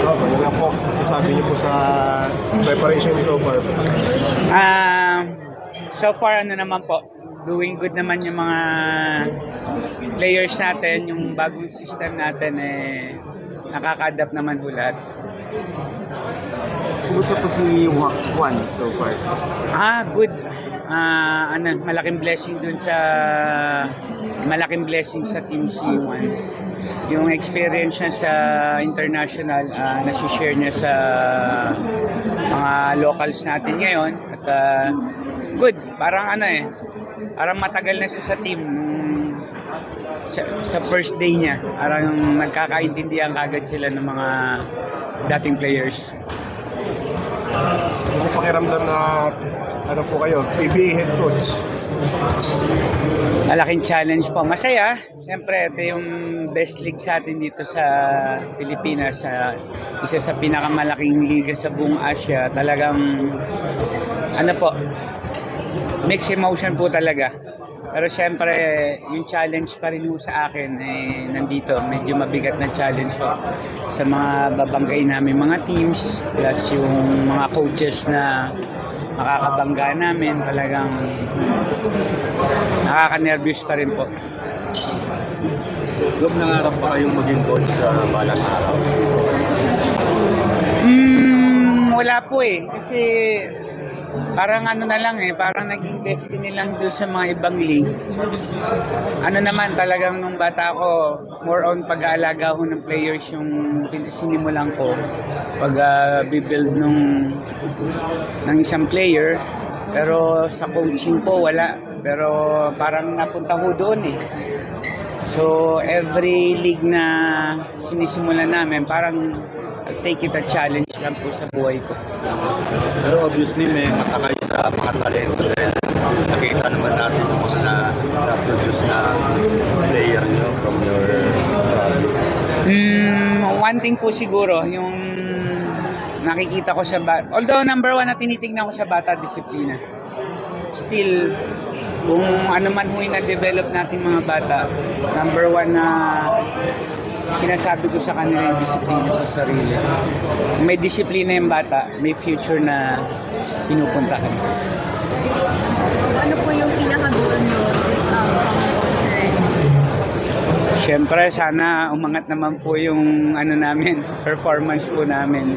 Ano lang po, sasabi niyo po sa preparation so far? So far, ano naman po, doing good naman yung mga players natin, yung bagong system natin, nakaka-adapt naman ho lahat. Kumusta po si Juan so far? Good. Malaking blessing sa Team C1. Yung experience niya sa international, nasi-share niya sa mga locals natin ngayon. At good, parang parang matagal na siya sa team. Sa first day niya, parang nagkakaintindihan kagad sila ng mga dating players. Ano pakiramdam na ano po kayo, PBA head coach? Malaking challenge po. Masaya. Siyempre, ito yung best league sa atin dito sa Pilipinas. Isa sa pinakamalaking liga sa buong Asia. Talagang, mixed emotion po talaga. Pero siyempre, yung challenge pa rin po sa akin nandito. Medyo mabigat na challenge po sa mga babanggay namin mga teams plus yung mga coaches na makakabangga namin. Talagang nakaka-nervous pa rin po. Rob, nangarap pa kayong maging coach sa balang araw? Wala po kasi parang parang naging destiny lang doon sa mga ibang league. Talagang nung bata ako, more on pag-aalaga ko ng players yung sinimulan ko. Pag-build ng isang player. Pero sa coaching po, wala. Pero parang napunta ko doon So, every league na sinisimulan namin, parang take it a challenge lang po sa buhay ko. Pero obviously may mata kayo sa mga talento rin. Nakita naman natin yung mga na-produce na player nyo from your One thing po siguro, yung nakikita ko sa bata. Although number one na tinitingnan ko sa bata, disiplina. Still, kung ano man ho yung na-develop natin mga bata, number one na sinasabi ko sa kanila yung disiplina sa sarili. Kung may disiplina yung bata, may future na pinupuntahan. Ano po yung pinaka-goal nyo this conference? Siyempre, sana umangat naman po yung performance po namin.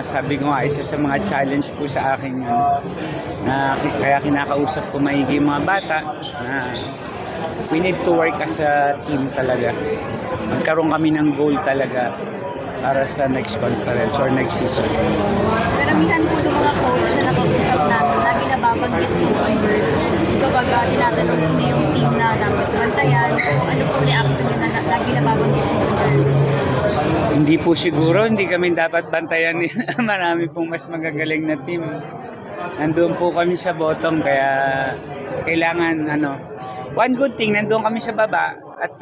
Sabi ko nga, isa sa mga challenge po sa akin yun. Kaya kinakausap ko maigi mga bata na we need to work as a team talaga. Magkaroon kami ng goal talaga para sa next conference or next season. Karamihan po ng mga coach na nakausap namin, lagi nababanggit yung converse. Kapag tinatanong sino yung team na dapat bantayan, so ano po reaction nyo na lagi nababanggit yung converse? Hindi po siguro, hindi kami dapat bantayan nila. Marami pong mas magagaling na team. Nandun po kami sa bottom, kaya kailangan one good thing, nandun kami sa baba at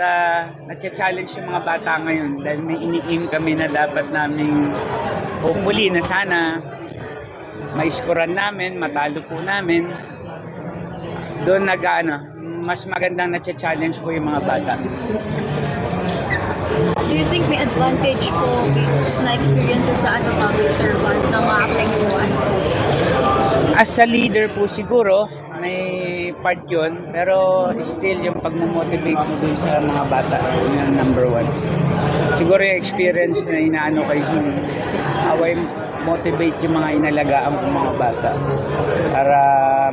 nag-challenge yung mga bata ngayon dahil may ini-aim kami na dapat namin hopefully na sana ma-scorean namin, matalo po namin. Doon mas magandang na-challenge po yung mga bata. Do you think may advantage po na experience sa as a public servant na ma-apply po as a coach? As a leader po siguro, may part yun, pero still yung pagmamotivate mo dun sa mga bata, yung number one. Siguro yung experience na inaano kay Zoom, away motivate yung mga inalagaan ng mga bata para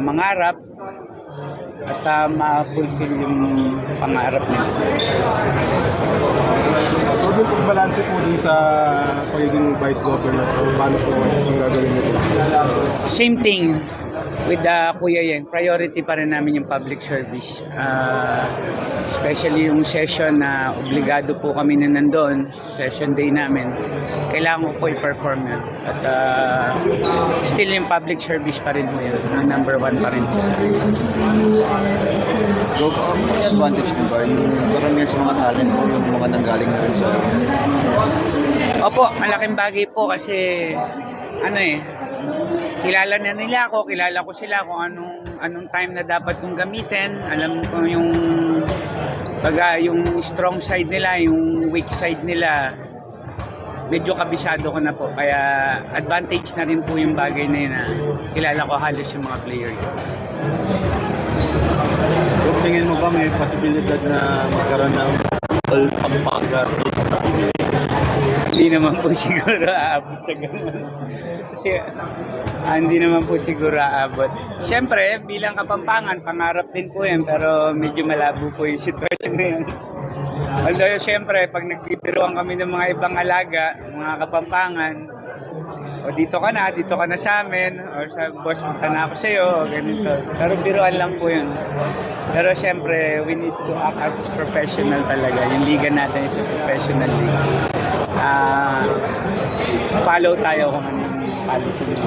mangarap at ma-fulfill yung pangarap nila. Ano yung balance po dun sa pagiging vice governor? Paano po ang gagawin nito? Same thing with Kuya Yeng. Priority pa rin namin yung public service. Especially yung session na obligado po kami na nandun, session day namin. Kailangan ko po i-perform yun. At still yung public service pa rin po yun. Ang number one pa rin po sa akin. So, may advantage din ba? Yung karamihan sa mga talent po, yung mga nanggaling na rin sa... Opo, malaking bagay po kasi kilala na nila ako, kilala ko sila kung anong time na dapat kong gamitin. Alam ko yung Pag yung strong side nila, yung weak side nila, medyo kabisado ko na po. Kaya advantage na rin po yung bagay na yun na kilala ko halos yung mga player ko. Kung tingin mo ba may posibilidad na magkaroon ng all Pampanga dito sa Pilipinas? Hindi naman po siguro aabot sa ganun. Kasi hindi naman po siguro aabot. Siyempre, bilang Kapampangan, pangarap din po yan, pero medyo malabo po yung sitwasyon na yun. Although, siyempre, pag nagbibiruan kami ng mga ibang alaga, mga Kapampangan, o dito ka na sa amin, o sa boss, punta na ako sa'yo, o ganito. Pero biruan lang po yun. Pero siyempre, we need to act as professional talaga. Yung liga natin is a professional league. Follow tayo kung ano yung policy nila.